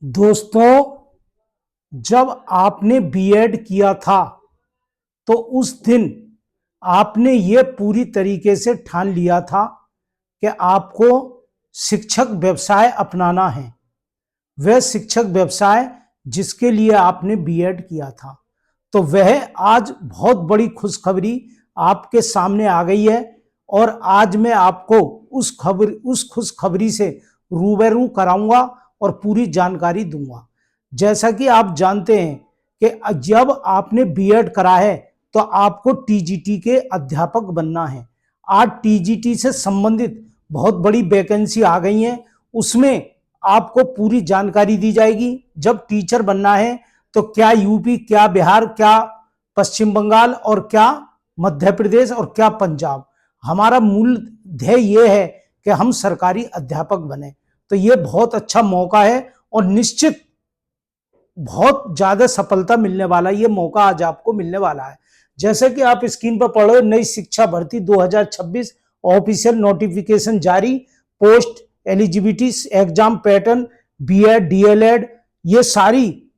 दोस्तों, जब आपने बीएड किया था तो उस दिन आपने ये पूरी तरीके से ठान लिया था कि आपको शिक्षक व्यवसाय अपनाना है। वह शिक्षक व्यवसाय जिसके लिए आपने बीएड किया था, तो वह आज बहुत बड़ी खुशखबरी आपके सामने आ गई है। और आज मैं आपको उस खुशखबरी से रूबरू कराऊंगा और पूरी जानकारी दूंगा। जैसा कि आप जानते हैं कि जब आपने बीएड करा है तो आपको टीजीटी के अध्यापक बनना है। आज टीजीटी से संबंधित बहुत बड़ी वैकेंसी आ गई है, उसमें आपको पूरी जानकारी दी जाएगी। जब टीचर बनना है तो क्या यूपी, क्या बिहार, क्या पश्चिम बंगाल और क्या मध्य प्रदेश और क्या पंजाब, हमारा मूल ध्येय ये है कि हम सरकारी अध्यापक बने। तो ये बहुत अच्छा मौका है और निश्चित बहुत ज्यादा सफलता मिलने वाला ये मौका आज आपको मिलने वाला है। जैसे कि आप स्क्रीन पर पढ़ रहे, नई शिक्षा भर्ती 2026 ऑफिशियल नोटिफिकेशन जारी, post eligibility exam pattern, BEd, DElEd, ये सारी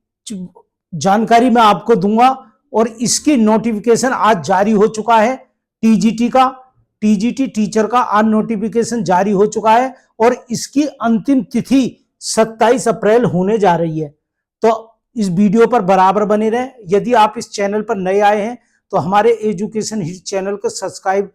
जानकारी मैं आपको दूंगा। और इसकी नोटिफिकेशन आज जारी हो चुका है। टीजीटी टीचर का आज नोटिफिकेशन जारी हो चुका है और इसकी अंतिम तिथि 27 अप्रैल होने जा रही है। तो इस वीडियो पर बराबर बने रहें। यदि आप इस चैनल पर नए आए हैं तो हमारे एजुकेशन हिट चैनल को सब्सक्राइब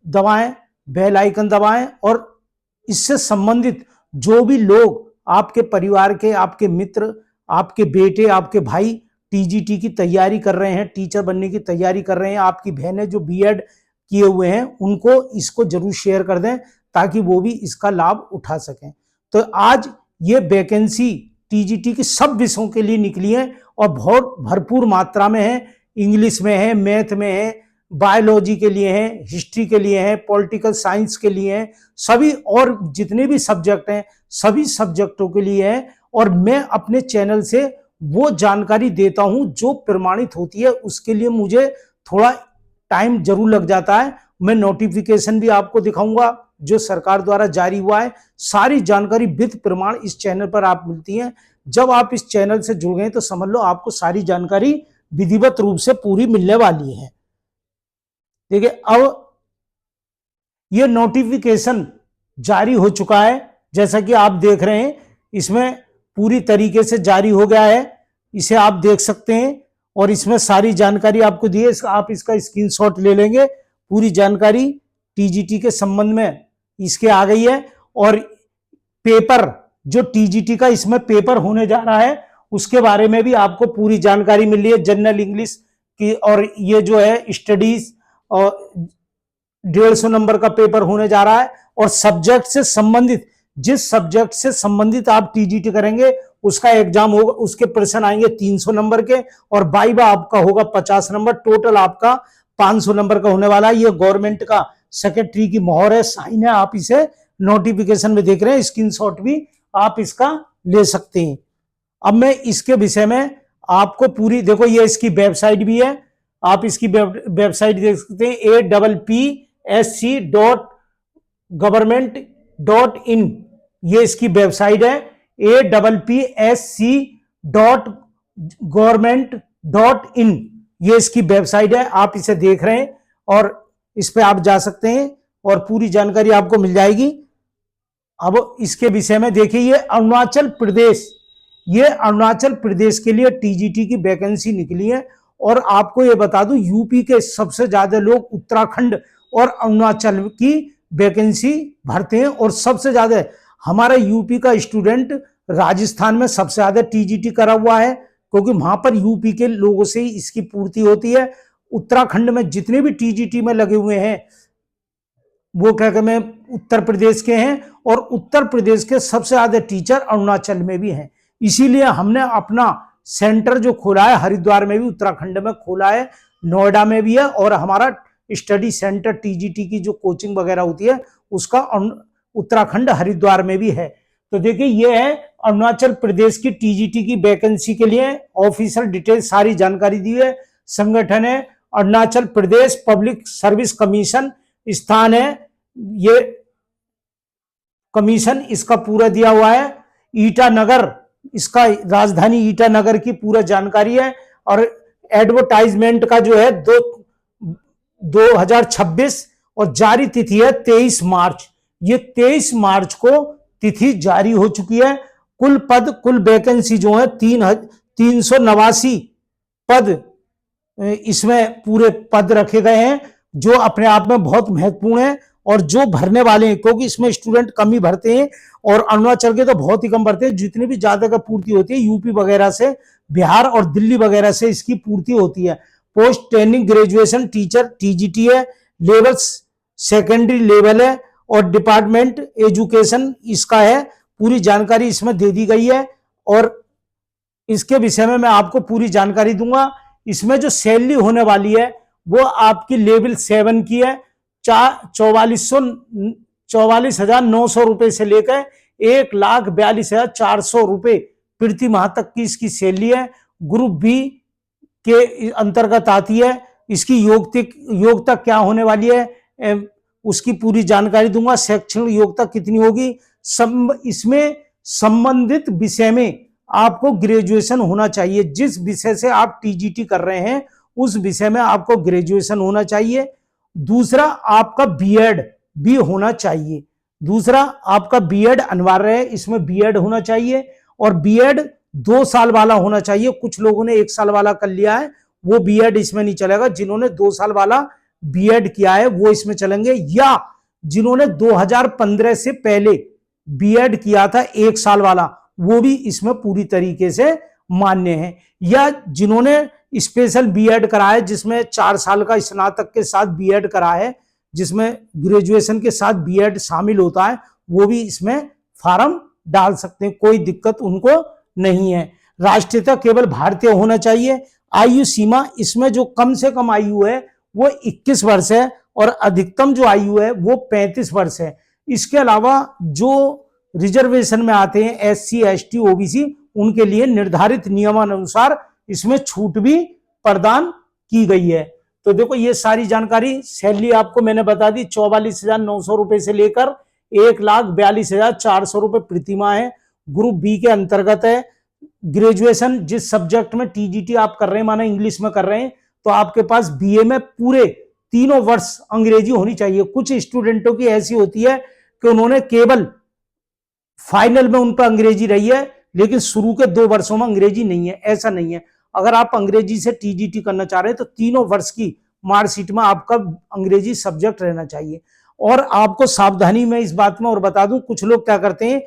दबाएं, बेल आइकन दबाएं और इससे संबंधित जो भी लोग आपके परिवार के, आपके मित्र, आपके बेटे, आपके भाई टीजीटी की तैयारी कर रहे हैं, टीचर बनने की तैयारी कर रहे हैं, आपकी बहनें जो बीएड किए हुए हैं, उनको इसको जरूर शेयर कर दें ताकि वो भी इसका लाभ उठा सकें। तो आज ये वैकेंसी टीजीटी की सब विषयों के लिए निकली है और बहुत भरपूर मात्रा में है। इंग्लिश में है, मैथ में है, बायोलॉजी के लिए है, हिस्ट्री के लिए है, पॉलिटिकल साइंस के लिए है, सभी और जितने भी सब्जेक्ट हैं सभी सब्जेक्टों के लिए है। और मैं अपने चैनल से वो जानकारी देता हूं जो प्रमाणित होती है, उसके लिए मुझे थोड़ा टाइम जरूर लग जाता है। मैं नोटिफिकेशन भी आपको दिखाऊंगा जो सरकार द्वारा जारी हुआ है, सारी जानकारी विद प्रमाण इस चैनल पर आप मिलती है। जब आप इस चैनल से जुड़ गए तो समझ लो आपको सारी जानकारी विधिवत रूप से पूरी मिलने वाली है। देखिए, अब ये नोटिफिकेशन जारी हो चुका है, जैसा कि आप देख रहे हैं, इसमें पूरी तरीके से जारी हो गया है, इसे आप देख सकते हैं और इसमें सारी जानकारी आपको दी है। आप इसका स्क्रीनशॉट ले लेंगे, पूरी जानकारी टीजीटी के संबंध में इसके आ गई है। और पेपर जो टीजीटी का इसमें पेपर होने जा रहा है उसके बारे में भी आपको पूरी जानकारी मिल रही है। जनरल इंग्लिश की, और ये जो है स्टडीज, और 150 नंबर का पेपर होने जा रहा है। और सब्जेक्ट से संबंधित, जिस सब्जेक्ट से संबंधित आप टीजीटी करेंगे उसका एग्जाम होगा, उसके प्रश्न आएंगे 300 नंबर के और वाइवा आपका होगा 50 नंबर, टोटल आपका 500 नंबर का होने वाला है। ये गवर्नमेंट का सेक्रेटरी की मोहर है, साइन है, आप इसे नोटिफिकेशन में देख रहे हैं, स्क्रीनशॉट भी आप इसका ले सकते हैं। अब मैं इसके विषय में आपको पूरी, देखो ये इसकी वेबसाइट भी है, आप इसकी वेबसाइट देख सकते हैं, appsc.government.in, ये इसकी वेबसाइट है, appsc.government.in, ये इसकी वेबसाइट है, आप इसे देख रहे हैं और इस पे आप जा सकते हैं और पूरी जानकारी आपको मिल जाएगी। अब इसके विषय में देखिए, ये अरुणाचल प्रदेश के लिए टीजीटी की वैकेंसी निकली है। और आपको ये बता दूं, यूपी के सबसे ज्यादा लोग उत्तराखंड और अरुणाचल की वैकेंसी भरते हैं और सबसे ज्यादा हमारा यूपी का स्टूडेंट राजस्थान में सबसे ज्यादा टीजीटी करा हुआ है, क्योंकि वहां पर यूपी के लोगों से ही इसकी पूर्ति होती है। उत्तराखंड में जितने भी टीजीटी में लगे हुए हैं वो क्या कहते हैं, उत्तर प्रदेश के हैं, और उत्तर प्रदेश के सबसे ज्यादा टीचर अरुणाचल में भी हैं। इसीलिए हमने अपना सेंटर जो खोला है, हरिद्वार में भी, उत्तराखंड में खोला है, नोएडा में भी है, और हमारा स्टडी सेंटर टीजीटी की जो कोचिंग वगैरह होती है उसका उत्तराखंड हरिद्वार में भी है। तो देखिए, ये है अरुणाचल प्रदेश की टीजीटी की वैकेंसी के लिए ऑफिशियल डिटेल सारी जानकारी दी है। संगठन है Arunachal Pradesh public service commission, स्थान है ये कमीशन इसका पूरा दिया हुआ है ईटानगर इसका राजधानी ईटानगर की पूरा जानकारी है। और एडवर्टाइजमेंट का जो है 2026 और जारी तिथि है 23 मार्च। ये 23 मार्च को तिथि जारी हो चुकी है। कुल वैकेंसी जो है 389 पद इसमें पूरे पद रखे गए हैं, जो अपने आप में बहुत महत्वपूर्ण है। और जो भरने वाले हैं, क्योंकि इसमें स्टूडेंट कम ही भरते हैं और अरुणाचल के तो बहुत ही कम भरते हैं, जितनी भी ज्यादा का पूर्ति होती है यूपी वगैरह से, बिहार और दिल्ली वगैरह से इसकी पूर्ति होती है। Post training graduation teacher TGT है, लेवल सेकेंडरी लेवल है और डिपार्टमेंट एजुकेशन इसका है। पूरी जानकारी इसमें दे दी गई है और इसके विषय में मैं आपको पूरी जानकारी दूंगा। इसमें जो सैलरी होने वाली है वो आपकी लेवल 7 की है। 44,900 रुपए से लेकर 1,42,400 रुपए प्रति माह तक की इसकी सैलरी है। ग्रुप बी के अंतर्गत आती है। इसकी योग्यता क्या होने वाली है उसकी पूरी जानकारी दूंगा। शैक्षणिक योग्यता कितनी होगी, इसमें संबंधित विषय में आपको ग्रेजुएशन होना चाहिए। जिस विषय से आप टीजीटी कर रहे हैं उस विषय में आपको ग्रेजुएशन होना चाहिए। दूसरा, आपका बीएड भी होना चाहिए। दूसरा, आपका बीएड अनिवार्य है, इसमें बीएड होना चाहिए और बीएड 2 साल वाला होना चाहिए। कुछ लोगों ने 1 साल वाला कर लिया है, वो बीएड इसमें नहीं चलेगा। जिन्होंने 2 साल वाला बीएड किया है वो इसमें चलेंगे, या जिन्होंने 2015 से पहले बीएड किया था 1 साल वाला, वो भी इसमें पूरी तरीके से मान्य है। या जिन्होंने स्पेशल बीएड करा है, जिसमें 4 साल का स्नातक के साथ बीएड करा है, जिसमें ग्रेजुएशन के साथ बीएड शामिल होता है, वो भी इसमें फॉर्म डाल सकते हैं, कोई दिक्कत उनको नहीं है। राष्ट्रीयता केवल भारतीय होना चाहिए। आयु सीमा, इसमें जो कम से कम आयु है वो 21 वर्ष है और अधिकतम जो आयु है वो 35 वर्ष है। इसके अलावा जो रिजर्वेशन में आते हैं एससी, एसटी, ओबीसी, उनके लिए निर्धारित नियमानुसार इसमें छूट भी प्रदान की गई है। तो देखो, ये सारी जानकारी, सैलरी आपको मैंने बता दी 44,900 रुपए से लेकर 1,42,400 रुपए प्रति माह है। ग्रुप बी के अंतर्गत है। ग्रेजुएशन जिस सब्जेक्ट में टीजीटी आप कर रहे हैं, माना इंग्लिश में कर रहे हैं, तो आपके पास बीए में पूरे 3 वर्ष अंग्रेजी होनी चाहिए। कुछ स्टूडेंटों की ऐसी होती है कि उन्होंने केवल फाइनल में उन पर अंग्रेजी रही है, लेकिन शुरू के 2 वर्षों में अंग्रेजी नहीं है। ऐसा नहीं है। अगर आप अंग्रेजी से टीजीटी करना चाह रहे हैं तो 3 वर्ष की मार्कशीट में आपका अंग्रेजी सब्जेक्ट रहना चाहिए। और आपको सावधानी में इस बात में और बता दूं, कुछ लोग क्या करते हैं,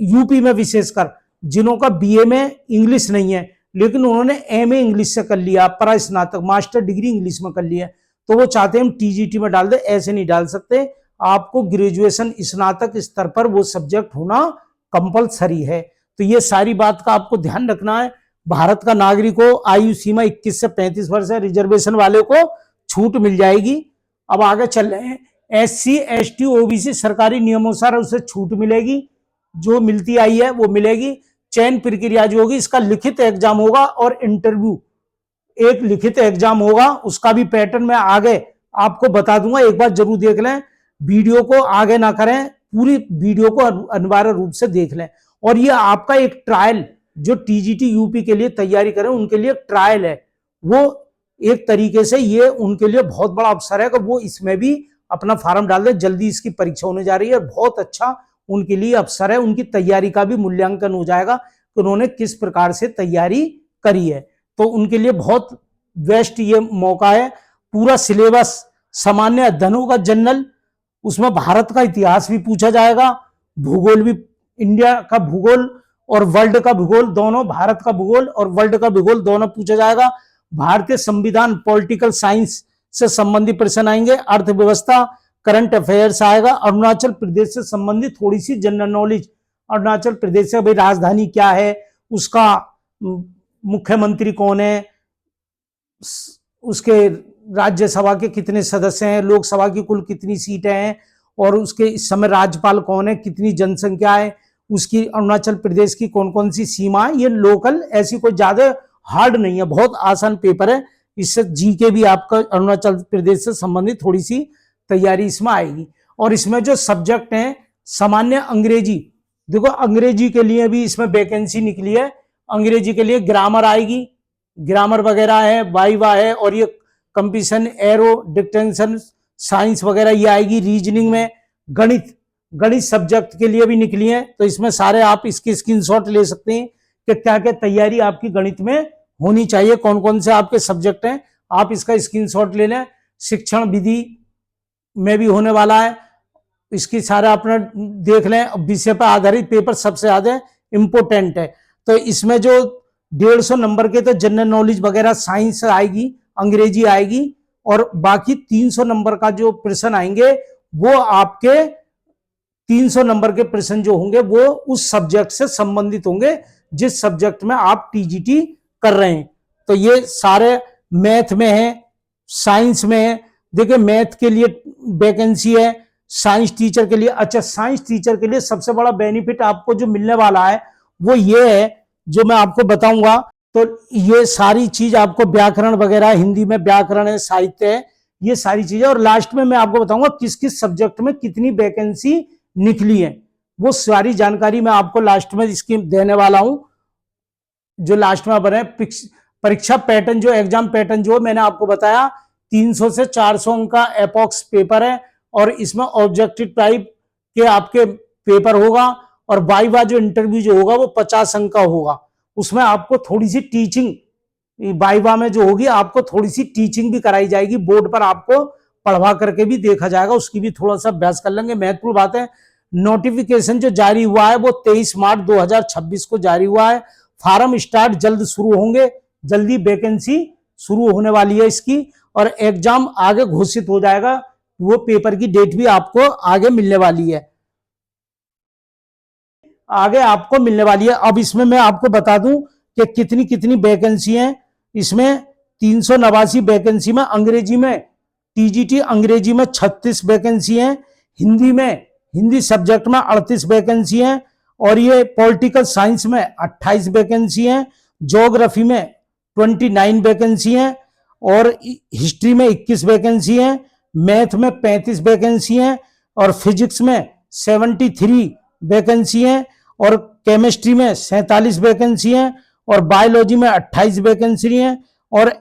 यूपी में विशेषकर, जिन्हों का बीए में इंग्लिश नहीं है लेकिन उन्होंने एमए इंग्लिश से कर लिया, परास्नातक मास्टर डिग्री इंग्लिश में कर लिया, तो वो चाहते हैं हम टीजीटी में डाल दे। ऐसे नहीं डाल सकते। आपको ग्रेजुएशन स्नातक स्तर पर वो सब्जेक्ट होना कंपलसरी है। तो ये सारी बात का आपको ध्यान रखना है। भारत का नागरिक हो, आयु सीमा 21 से 35 वर्ष है। रिजर्वेशन वाले को छूट मिल जाएगी। अब आगे चल रहे हैं। एससी, एसटी, ओबीसी सरकारी नियमानुसार उसे छूट मिलेगी, जो मिलती आई है वो मिलेगी। चयन प्रक्रिया जो होगी, इसका लिखित एग्जाम होगा और इंटरव्यू, एक लिखित एग्जाम होगा। उसका भी पैटर्न मैं आगे आपको बता दूंगा, एक बार जरूर देख लें। वीडियो को आगे ना करें, पूरी वीडियो को अनिवार्य रूप से देख लें। और ये आपका एक ट्रायल, जो टीजीटी यूपी के लिए तैयारी करें उनके लिए ट्रायल है, वो एक तरीके से ये उनके लिए बहुत बड़ा अवसर है कि वो इसमें भी अपना फॉर्म डाल दें। जल्दी इसकी परीक्षा होने जा रही है और बहुत अच्छा उनके लिए अवसर है। उनकी तैयारी का भी मूल्यांकन हो जाएगा कि उन्होंने किस प्रकार से तैयारी करी है। तो उनके लिए बहुत बेस्ट ये मौका है। पूरा सिलेबस सामान्य अध्ययन होगा, जनरल, उसमें भारत का इतिहास भी पूछा जाएगा, भूगोल भी, इंडिया का भूगोल और वर्ल्ड का भूगोल दोनों, भारत का भूगोल और वर्ल्ड का भूगोल दोनों पूछा जाएगा। भारतीय संविधान, पॉलिटिकल साइंस से संबंधित प्रश्न आएंगे। अर्थव्यवस्था, करंट अफेयर्स आएगा। अरुणाचल प्रदेश से संबंधित थोड़ी सी जनरल नॉलेज, अरुणाचल प्रदेश से भाई राजधानी क्या है, उसका मुख्यमंत्री कौन है, उसके राज्यसभा के कितने सदस्य हैं, लोकसभा की कुल कितनी सीटें हैं, और उसके इस समय राज्यपाल कौन है, कितनी जनसंख्या है, उसकी अरुणाचल प्रदेश की कौन कौन सी सीमा है। ये लोकल, ऐसी कोई ज्यादा हार्ड नहीं है, बहुत आसान पेपर है। इससे जीके भी आपका अरुणाचल प्रदेश से संबंधित थोड़ी सी तैयारी इसमें आएगी। और इसमें जो सब्जेक्ट हैं, सामान्य अंग्रेजी देखो अंग्रेजी के लिए भी इसमें वैकेंसी निकली है। अंग्रेजी के लिए ग्रामर आएगी, ग्रामर वगैरह है, वाइवा है, और ये कंपटीशन एरो डिक्टेंशन साइंस वगैरह ये आएगी। रीजनिंग में गणित, गणित सब्जेक्ट के लिए भी निकली है। तो इसमें सारे आप इसके स्क्रीनशॉट ले सकते हैं कि क्या क्या तैयारी आपकी गणित में होनी चाहिए, कौन कौन से आपके सब्जेक्ट हैं, आप इसका स्क्रीनशॉट ले लें। शिक्षण विधि में भी होने वाला है, इसकी सारा अपना देख लें। विषय पर आधारित पेपर सबसे ज्यादा इंपोर्टेंट है। तो इसमें जो 150 नंबर के तो जनरल नॉलेज वगैरह साइंस आएगी, अंग्रेजी आएगी, और बाकी 300 नंबर का जो प्रश्न आएंगे वो आपके 300 नंबर के प्रश्न जो होंगे वो उस सब्जेक्ट से संबंधित होंगे जिस सब्जेक्ट में आप टीजीटी कर रहे हैं। तो ये सारे मैथ में है, साइंस में है। देखिए मैथ के लिए वैकेंसी है, साइंस टीचर के लिए। अच्छा, साइंस टीचर के लिए सबसे बड़ा बेनिफिट आपको जो मिलने वाला है वो ये है, जो मैं आपको बताऊंगा। तो ये सारी चीज आपको व्याकरण वगैरह, हिंदी में व्याकरण है, साहित्य है, ये सारी चीजें। और लास्ट में मैं आपको बताऊंगा किस किस सब्जेक्ट में कितनी वैकेंसी निकली है, वो सारी जानकारी मैं आपको लास्ट में इसकी देने वाला हूं। जो लास्ट में बने परीक्षा पैटर्न, जो एग्जाम पैटर्न जो मैंने आपको बताया, 300 से 400 अंक का एपॉक्स पेपर है, और इसमें ऑब्जेक्टिव टाइप के आपके पेपर होगा, और वाइवा जो इंटरव्यू जो होगा वो 50 अंक का होगा। उसमें आपको थोड़ी सी टीचिंग, वाइवा में जो होगी आपको थोड़ी सी टीचिंग भी कराई जाएगी, बोर्ड पर आपको पढ़वा करके भी देखा जाएगा, उसकी भी थोड़ा सा अभ्यास कर लेंगे। महत्वपूर्ण बात है, नोटिफिकेशन जो जारी हुआ है वो 23 मार्च 2026 को जारी हुआ है। फार्म स्टार्ट जल्द शुरू होंगे, जल्दी वैकेंसी शुरू होने वाली है इसकी, और एग्जाम आगे घोषित हो जाएगा, वो पेपर की डेट भी आपको आगे मिलने वाली है, आगे आपको मिलने वाली है। अब इसमें मैं आपको बता दूं कि कितनी कितनी वैकेंसी है। इसमें 389 वैकेंसी में अंग्रेजी में टीजीटी अंग्रेजी में 36 वैकेंसी है, हिंदी में, हिंदी सब्जेक्ट में 38 वैकेंसी है, और ये पॉलिटिकल साइंस में 28 वैकेंसी है, ज्योग्राफी में 29 वैकेंसी है, और हिस्ट्री में 21 वैकेंसी है, मैथ में 35 वैकेंसी है, और फिजिक्स में 73 वैकेंसी है, और केमिस्ट्री में 47 वैकेंसी है, और बायोलॉजी में 28 वैकेंसी है, और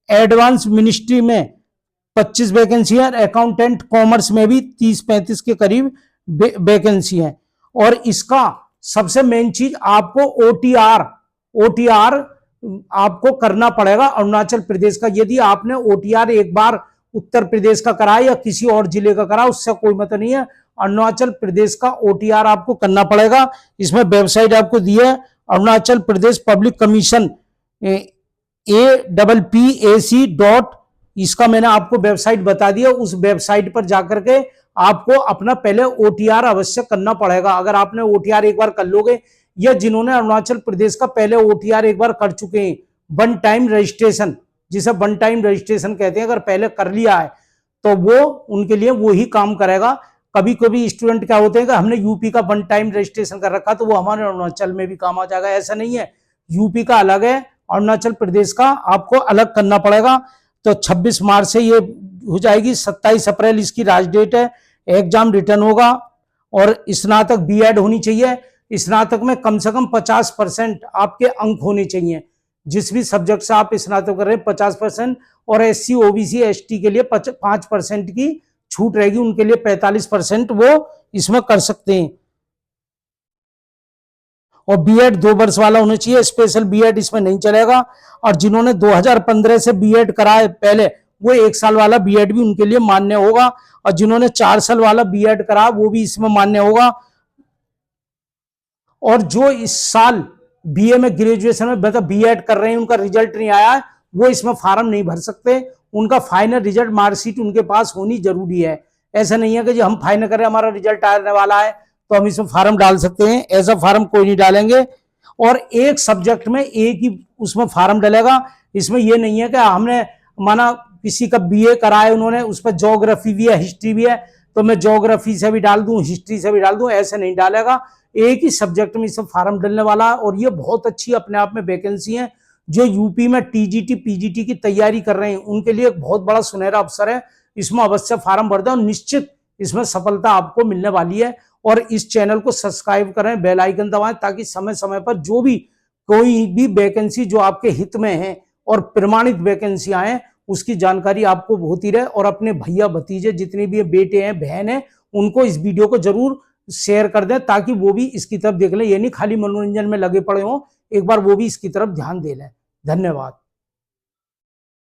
एडवांस मिनिस्ट्री में 25 वैकेंसी है, और अकाउंटेंट कॉमर्स में भी 30-35 के करीब वैकेंसी है। और इसका सबसे मेन चीज आपको ओटीआर आपको करना पड़ेगा अरुणाचल प्रदेश का। यदि आपने ओटीआर एक बार उत्तर प्रदेश का करा या किसी और जिले का करा, उससे कोई मतलब नहीं है, अरुणाचल प्रदेश का ओटीआर आपको करना पड़ेगा। इसमें वेबसाइट आपको दी है, Arunachal Pradesh public commission APPAC. इसका मैंने आपको वेबसाइट बता दिया, उस वेबसाइट पर जाकर के आपको अपना पहले ओटीआर अवश्य करना पड़ेगा। अगर आपने ओटीआर एक बार कर लोगे, या जिन्होंने अरुणाचल प्रदेश का पहले ओटीआर एक बार कर चुके हैं, वन टाइम रजिस्ट्रेशन, जिसे वन टाइम रजिस्ट्रेशन कहते हैं, अगर पहले कर लिया है तो वो उनके लिए वो ही काम करेगा। कभी कभी स्टूडेंट क्या होते हैं कि हमने यूपी का वन टाइम रजिस्ट्रेशन कर रखा तो वो हमारे अरुणाचल में भी काम आ जाएगा, ऐसा नहीं है। यूपी का अलग है, अरुणाचल प्रदेश का आपको अलग करना पड़ेगा। तो 26 मार्च से ये हो जाएगी, 27 अप्रैल इसकी लास्ट डेट है, एग्जाम रिटर्न होगा। और स्नातक बीएड होनी चाहिए, स्नातक में कम से कम 50% आपके अंक होने चाहिए, जिस भी सब्जेक्ट से आप स्नातक कर रहे हैं 50%, और एससी ओबीसी एसटी के लिए 5% की छूट रहेगी, उनके लिए 45% वो इसमें कर सकते हैं। और बीएड 2 वर्ष वाला होना चाहिए, स्पेशल बीएड इसमें नहीं चलेगा। और जिन्होंने 2015 से बीएड कराए पहले, वो 1 साल वाला बीएड भी उनके लिए मान्य होगा, और जिन्होंने 4 साल वाला बीएड करा वो भी इसमें मान्य होगा। और जो इस साल बीए में ग्रेजुएशन में मतलब बीएड कर रहे हैं, उनका रिजल्ट नहीं आया है, वो इसमें फॉर्म नहीं भर सकते। उनका फाइनल रिजल्ट मार्कशीट उनके पास होनी जरूरी है। ऐसा नहीं है कि जो हम फाइनल करें हमारा रिजल्ट आने वाला है तो हम इसमें फार्म डाल सकते हैं, ऐसा फार्म कोई नहीं डालेंगे। और एक सब्जेक्ट में एक ही उसमें फार्म डलेगा। इसमें यह नहीं है कि हमने माना किसी का बीए करा है उन्होंने, उस पर ज्योग्राफी भी है, हिस्ट्री भी है, तो मैं ज्योग्राफी से भी डाल दूं, हिस्ट्री से भी डाल दूं, ऐसे नहीं डालेगा। एक ही सब्जेक्ट में इसमें फार्म डलने वाला है। और ये बहुत अच्छी अपने आप में वैकेंसी है। जो यूपी में टीजीटी पीजीटी की तैयारी कर रहे हैं उनके लिए एक बहुत बड़ा सुनहरा अवसर है, इसमें अवश्य फार्म भर दें। और निश्चित इसमें सफलता आपको मिलने वाली है। और इस चैनल को सब्सक्राइब करें, बेल आइकन दबाएं, ताकि समय समय पर जो भी कोई भी वैकेंसी जो आपके हित में है और प्रमाणित वैकेंसी आए, उसकी जानकारी आपको होती रहे। और अपने भैया भतीजे जितने भी बेटे हैं, बहन हैं, उनको इस वीडियो को जरूर शेयर कर दें, ताकि वो भी इसकी तरफ देख लें। ये नहीं खाली मनोरंजन में लगे पड़े हों, एक बार वो भी इसकी तरफ ध्यान दे लें। धन्यवाद।